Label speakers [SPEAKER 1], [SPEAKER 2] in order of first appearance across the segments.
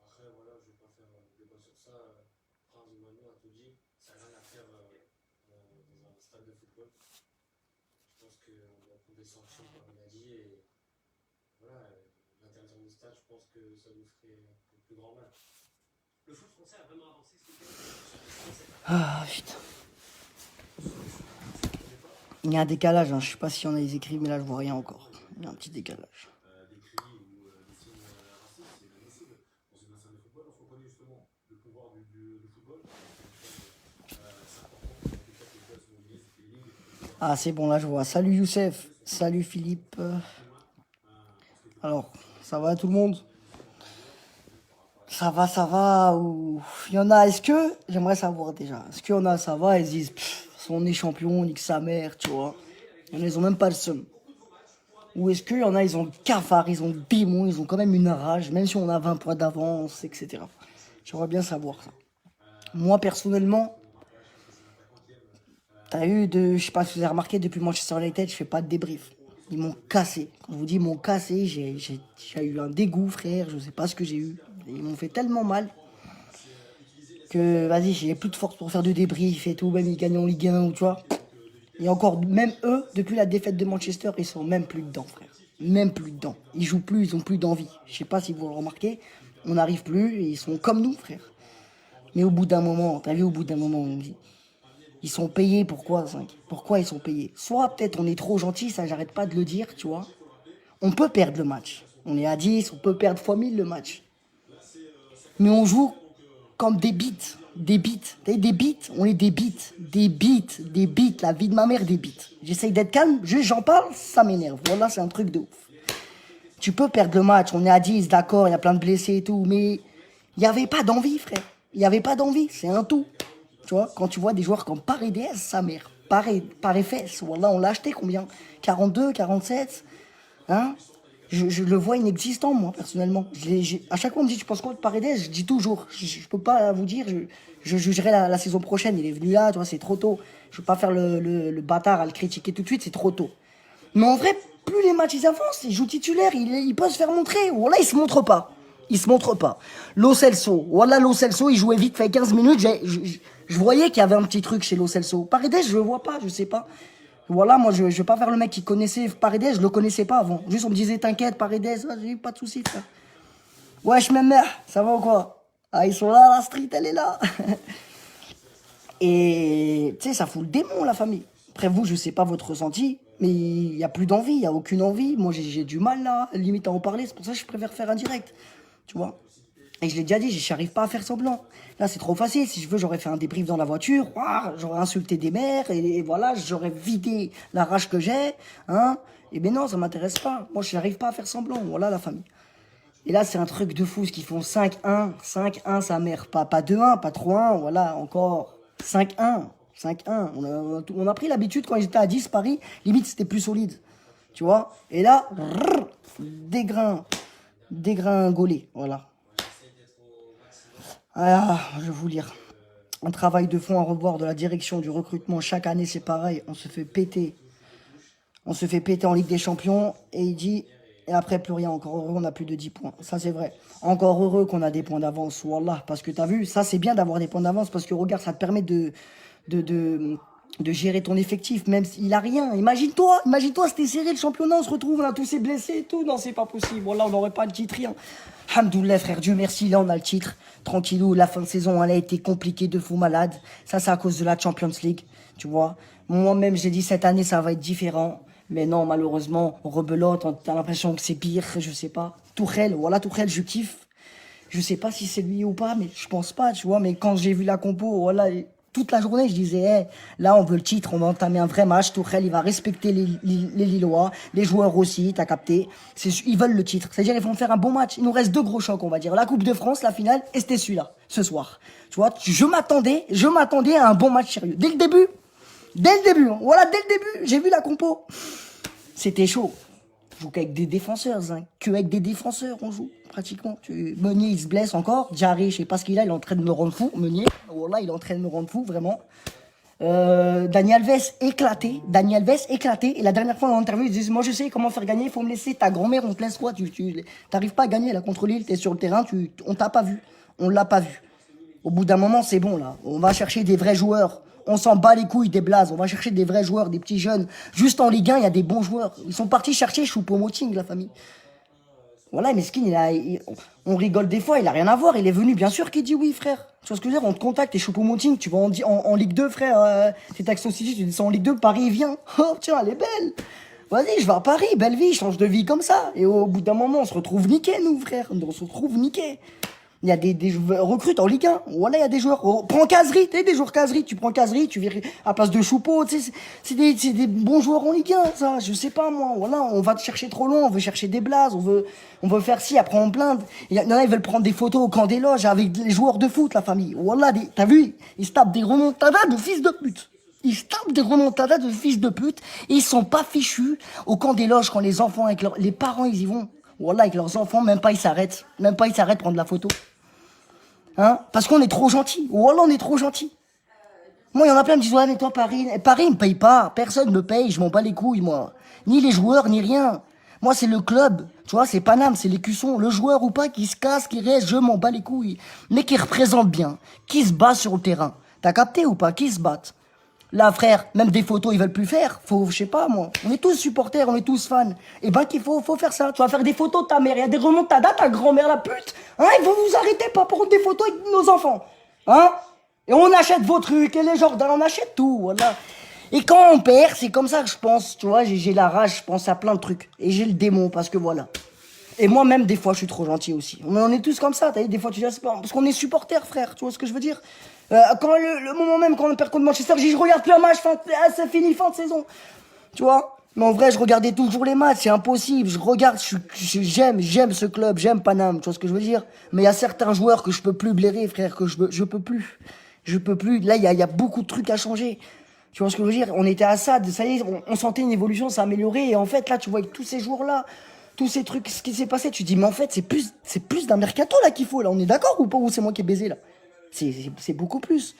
[SPEAKER 1] Après, voilà, je vais pas faire débat sur ça. Prince de Mano a tout dit. Ça n'a rien à faire dans un stade de football. Je pense qu'on doit prendre des sanctions, comme il a dit. Et voilà, l'interdire du stade, je pense que ça nous ferait le plus grand mal. Le foot français a vraiment avancé ce week-end.
[SPEAKER 2] Ah putain. Il y a un décalage, hein. Je sais pas si on a les écrits, mais là je vois rien encore. Il y a un petit décalage.
[SPEAKER 1] Des cris ou des signes racistes, c'est inadmissible. Dans une nation de football, on se reconnaît justement le pouvoir du football. C'est important que les clubs se mobilisent, les ligues.
[SPEAKER 2] Ah c'est bon, là je vois. Salut Youssef. Salut Philippe. Alors, ça va tout le monde? Ça va, ou... Il y en a, est-ce que... J'aimerais savoir déjà. Est-ce qu'il y en a, ça va, ils se disent, on est champion, on nique sa mère, tu vois. Il y en a, ils ont même pas le seum. Ou est-ce qu'il y en a, ils ont le cafard, ils ont le démon, ils ont quand même une rage, même si on a 20 points d'avance, etc. J'aimerais bien savoir ça. Moi, personnellement, t'as eu de... Je sais pas si vous avez remarqué, depuis Manchester United, je fais pas de débrief. Ils m'ont cassé. Quand je vous dis ils m'ont cassé, j'ai eu un dégoût, frère, je sais pas ce que j'ai eu. Ils m'ont fait tellement mal que, vas-y, j'ai plus de force pour faire du débrief et tout, même ils gagnent en Ligue 1 ou tu vois. Et encore, même eux, depuis la défaite de Manchester, ils sont même plus dedans, frère. Même plus dedans. Ils jouent plus, ils ont plus d'envie. Je sais pas si vous le remarquez, on n'arrive plus, et ils sont comme nous, frère. Mais au bout d'un moment, t'as vu, au bout d'un moment, on dit, ils sont payés, pourquoi, 5? Pourquoi ils sont payés? Soit peut-être on est trop gentil, ça j'arrête pas de le dire, tu vois. On peut perdre le match. On est à 10, on peut perdre x 1000 le match. Mais on joue comme des bites. Des bites. Des bites, on est des bites. Des bites, des bites. La vie de ma mère, des bites. J'essaye d'être calme, juste j'en parle, ça m'énerve. Voilà, c'est un truc de ouf. Tu peux perdre le match, on est à 10, d'accord, il y a plein de blessés et tout, mais il n'y avait pas d'envie, frère. Il n'y avait pas d'envie, c'est un tout. Tu vois, quand tu vois des joueurs comme Paredes, sa mère, Paredes, voilà, on l'a acheté combien? 42, 47, hein? Je le vois inexistant, moi, personnellement. À chaque fois, on me dit, tu penses quoi de Paredes? Je dis toujours. Je peux pas vous dire, je jugerai la saison prochaine. Il est venu là, tu vois, c'est trop tôt. Je veux pas faire le bâtard à le critiquer tout de suite, c'est trop tôt. Mais en vrai, plus les matchs ils avancent, il joue titulaire, il peut se faire montrer. Voilà, il se montre pas. Il se montre pas. Lo Celso, voilà, Lo Celso, il jouait vite fait 15 minutes. Je voyais qu'il y avait un petit truc chez Lo Celso. Paredes, je le vois pas, je sais pas. Voilà, moi, je vais pas faire le mec qui connaissait Paredes, je le connaissais pas avant. Juste, on me disait, t'inquiète, Paredes, j'ai pas de soucis, frère. Wesh, mes mères, ça va ou quoi? Ah, ils sont là, la street, elle est là. Et, tu sais, ça fout le démon, la famille. Après, vous, je sais pas votre ressenti, mais il y a plus d'envie, il y a aucune envie. Moi, j'ai du mal, là, limite à en parler, c'est pour ça que je préfère faire un direct. Tu vois? Et je l'ai déjà dit, j'arrive pas à faire semblant. Là, c'est trop facile. Si je veux, j'aurais fait un débrief dans la voiture. J'aurais insulté des mères. Et voilà, j'aurais vidé la rage que j'ai. Hein. Et ben non, ça m'intéresse pas. Moi, je n'arrive pas à faire semblant. Voilà la famille. Et là, c'est un truc de fou. Ce qu'ils font 5-1. 5-1, sa mère. Pas 2-1, pas 3-1. Voilà, encore 5-1. 5-1. On a pris l'habitude quand ils étaient à 10, Paris. Limite, c'était plus solide. Tu vois. Et là, dégringolé. Voilà. Ah, je vais vous lire. Un travail de fond à revoir de la direction du recrutement. Chaque année, c'est pareil. On se fait péter. On se fait péter en Ligue des Champions. Et il dit, et après, plus rien. Encore heureux, on a plus de 10 points. Ça, c'est vrai. Encore heureux qu'on a des points d'avance. Wallah. Parce que t'as vu, ça, c'est bien d'avoir des points d'avance. Parce que regarde, ça te permet de gérer ton effectif. Même s'il a rien. Imagine-toi, c'était serré le championnat. On se retrouve, on a tous ces blessés et tout. Non, c'est pas possible. Wallah, on n'aurait pas le titre, rien. Alhamdoulilah, frère, Dieu merci, là on a le titre. Tranquillou, la fin de saison, elle a été compliquée de fou malade. Ça, c'est à cause de la Champions League, tu vois. Moi-même, j'ai dit cette année, ça va être différent. Mais non, malheureusement, on rebelote, t'as l'impression que c'est pire, je sais pas. Tourelle, voilà, Tourelle, je kiffe. Je sais pas si c'est lui ou pas, mais je pense pas, tu vois. Mais quand j'ai vu la compo, voilà, toute la journée, je disais, hey, là, on veut le titre, on va entamer un vrai match. Tourelle, il va respecter les Lillois, les joueurs aussi, t'as capté. Ils veulent le titre. C'est-à-dire, ils vont faire un bon match. Il nous reste 2 gros chocs, on va dire. La Coupe de France, la finale, et c'était celui-là, ce soir. Tu vois, je m'attendais à un bon match sérieux. Dès le début, voilà, dès le début, j'ai vu la compo. C'était chaud. On joue qu'avec des défenseurs, hein. Que avec des défenseurs, on joue, pratiquement. Meunier, il se blesse encore. Jarry, je sais pas ce qu'il a, il est en train de me rendre fou. Meunier, voilà, il est en train de me rendre fou, vraiment. Dani Alves éclaté. Et la dernière fois, dans l'interview, il disait, moi, je sais comment faire gagner, il faut me laisser. Ta grand-mère, on te laisse quoi? T'arrives pas à gagner, là, contre Lille, t'es sur le terrain, on t'a pas vu. On l'a pas vu. Au bout d'un moment, c'est bon, là. On va chercher des vrais joueurs. On s'en bat les couilles des blazes. On va chercher des vrais joueurs, des petits jeunes. Juste en Ligue 1, il y a des bons joueurs. Ils sont partis chercher Choupo-Moting, la famille. Voilà, Meskin, on rigole des fois, il a rien à voir. Il est venu, bien sûr qu'il dit oui, frère. Tu vois ce que je veux dire? On te contacte, et Choupo-Moting, tu vas en Ligue 2, frère. C'est Action City, tu descends en Ligue 2, Paris, il vient. Oh, tiens, elle est belle. Vas-y, je vais à Paris, belle vie, je change de vie comme ça. Et au bout d'un moment, on se retrouve niqué, nous, frère. On se retrouve niqué. Il y a des recrutes en Ligue 1. Voilà, il y a des joueurs. Oh, prends Casery, tu sais, des joueurs Casery. Tu prends Casery, tu vires à place de Choupo, tu sais. C'est des bons joueurs en Ligue 1, ça. Je sais pas, moi. Voilà, on va te chercher trop loin. On veut chercher des blazes. On veut faire ci, après on plainte. Il y en a, ils veulent prendre des photos au camp des loges avec les joueurs de foot, la famille. Voilà, t'as vu? Ils se tapent des remontadas de fils de pute. Ils se tapent des remontadas de fils de pute. Et ils sont pas fichus au camp des loges quand les enfants avec les parents, ils y vont. Voilà, avec leurs enfants, même pas ils s'arrêtent. Même pas ils s'arrêtent prendre la photo. Hein? Parce qu'on est trop gentil. Voilà, on est trop gentil. Moi, il y en a plein qui me disent, ouais, mais toi, Paris, il me paye pas. Personne me paye, je m'en bats les couilles, moi. Ni les joueurs, ni rien. Moi, c'est le club. Tu vois, c'est Paname, c'est les cuissons. Le joueur ou pas, qui se casse, qui reste, je m'en bats les couilles. Mais qui représente bien. Qui se bat sur le terrain. T'as capté ou pas? Qui se battent? Là, frère, même des photos, ils veulent plus faire. Faut, je sais pas, moi. On est tous supporters, on est tous fans. Et ben, qu'il faut faire ça. Tu vas faire des photos de ta mère. Il y a des remontadas, ta grand-mère, la pute. Hein, il faut vous arrêter pas pour prendre des photos avec nos enfants. Hein? Et on achète vos trucs, et les Jordans, on achète tout, voilà. Et quand on perd, c'est comme ça que je pense, tu vois, j'ai la rage, je pense à plein de trucs. Et j'ai le démon, parce que voilà. Et moi-même, des fois, je suis trop gentil aussi. On est tous comme ça, t'as vu, des fois, tu dis, c'est pas... parce qu'on est supporters, frère, tu vois ce que je veux dire? Quand le moment même, quand on perd contre Manchester, je regarde plus un match, c'est fini, fin de saison. Tu vois? Mais en vrai, je regardais toujours les matchs, c'est impossible. Je regarde, j'aime ce club, j'aime Paname, tu vois ce que je veux dire? Mais il y a certains joueurs que je peux plus blairer, frère, que je peux plus. Je peux plus. Là, il y a beaucoup de trucs à changer. Tu vois ce que je veux dire? On était à ça, ça y est, on sentait une évolution, ça amélioré. Et en fait, là, tu vois, avec tous ces jours-là, tous ces trucs, ce qui s'est passé, tu te dis, mais en fait, c'est plus d'un mercato, là, qu'il faut, là. On est d'accord ou pas? Ou c'est moi qui ai baisé, là? C'est beaucoup plus.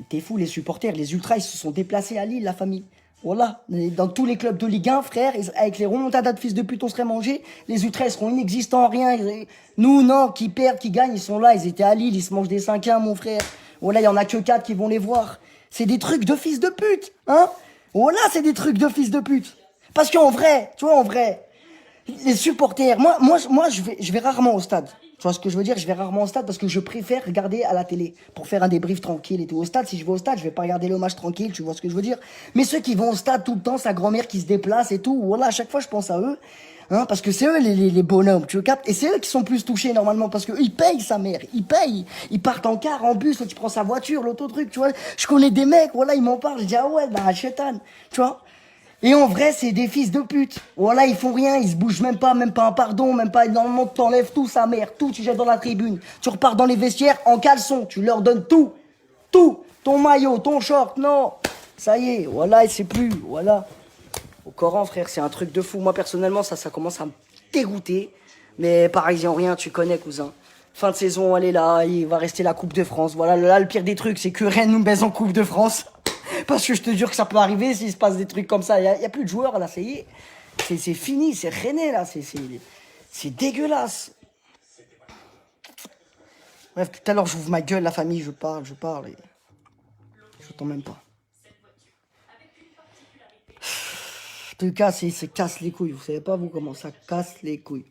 [SPEAKER 2] T'es fou, les supporters, les ultras, ils se sont déplacés à Lille, la famille. Voilà. Dans tous les clubs de Ligue 1, frère, avec les remontadas de fils de pute, on serait mangé. Les ultras, ils seront inexistants, rien. Nous, non, qui perdent, qui gagnent, ils sont là, ils étaient à Lille, ils se mangent des 5-1, mon frère. Voilà, il y en a que 4 qui vont les voir. C'est des trucs de fils de pute, hein? Voilà, c'est des trucs de fils de pute. Parce qu'en vrai, tu vois, en vrai, les supporters, moi, je vais rarement au stade. Tu vois ce que je veux dire? Je vais rarement au stade parce que je préfère regarder à la télé pour faire un débrief tranquille et tout. Au stade, si je vais au stade, je vais pas regarder le match tranquille, tu vois ce que je veux dire? Mais ceux qui vont au stade tout le temps, sa grand-mère qui se déplace et tout, voilà, à chaque fois, je pense à eux. Hein, parce que c'est eux les bonhommes, tu captes? Et c'est eux qui sont plus touchés normalement parce que eux, ils payent sa mère, ils payent. Ils partent en car, en bus, tu prends sa voiture, l'autotruc, tu vois? Je connais des mecs, voilà, ils m'en parlent, je dis, ah ouais, bah, chétan, tu vois? Et en vrai, c'est des fils de pute. Voilà, ils font rien, ils se bougent même pas un pardon, même pas énormément, t'enlèves tout, sa mère, tout, tu jettes dans la tribune. Tu repars dans les vestiaires en caleçon, tu leur donnes tout. Tout. Ton maillot, ton short, non. Ça y est, voilà, et c'est plus, voilà. Au Coran, frère, c'est un truc de fou. Moi, personnellement, ça commence à me dégoûter. Mais parisien, rien, tu connais, cousin. Fin de saison, elle est là, il va rester la Coupe de France. Voilà, là, le pire des trucs, c'est que Rennes nous baise en Coupe de France. Parce que je te jure que ça peut arriver s'il se passe des trucs comme ça. Il y a plus de joueurs, là, ça y est. C'est fini, c'est René, là. C'est dégueulasse. Bref, tout à l'heure, j'ouvre ma gueule, la famille, je parle. Et... je t'entends même pas. En tout cas, c'est casse les couilles. Vous savez pas, vous, comment ça casse les couilles.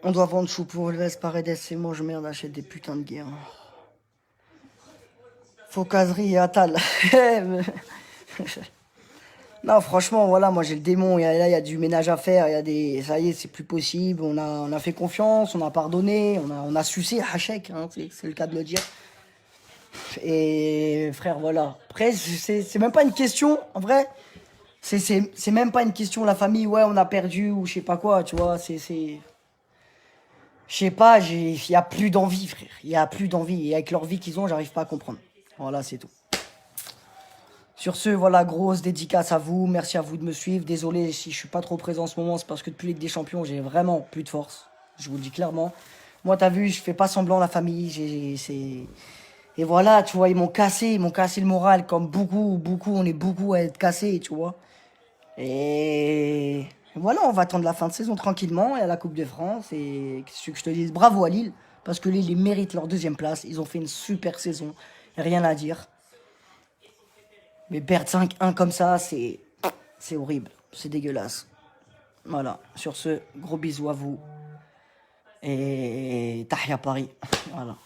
[SPEAKER 2] On doit vendre Choupo, Alves, Paredes, c'est moi, je merde, achète des putains de guerres. Faut Casery et Attal. Non, franchement, voilà, moi j'ai le démon. Là, il y a du ménage à faire. Il y a des. Ça y est, c'est plus possible. On a fait confiance, on a pardonné, on a sucé Hachek, hein, c'est le cas de le dire. Et frère, voilà. Après, c'est même pas une question, en vrai. C'est même pas une question, la famille, ouais, on a perdu ou je sais pas quoi, tu vois. Je sais pas, il y a plus d'envie, frère. Il y a plus d'envie. Et avec leur vie qu'ils ont, j'arrive pas à comprendre. Voilà, c'est tout. Sur ce, voilà, grosse dédicace à vous. Merci à vous de me suivre. Désolé si je suis pas trop présent en ce moment, c'est parce que depuis Ligue des Champions, j'ai vraiment plus de force. Je vous le dis clairement. Moi, t'as vu, je fais pas semblant la famille. Et voilà, tu vois, ils m'ont cassé le moral, comme on est beaucoup à être cassés, tu vois. Et voilà, on va attendre la fin de saison tranquillement et à la Coupe de France. Et ce que je te dis, bravo à Lille, parce que Lille, ils méritent leur deuxième place. Ils ont fait une super saison, rien à dire. Mais perdre 5-1 comme ça, c'est horrible, c'est dégueulasse. Voilà, sur ce, gros bisous à vous. Et Tahia Paris. Voilà.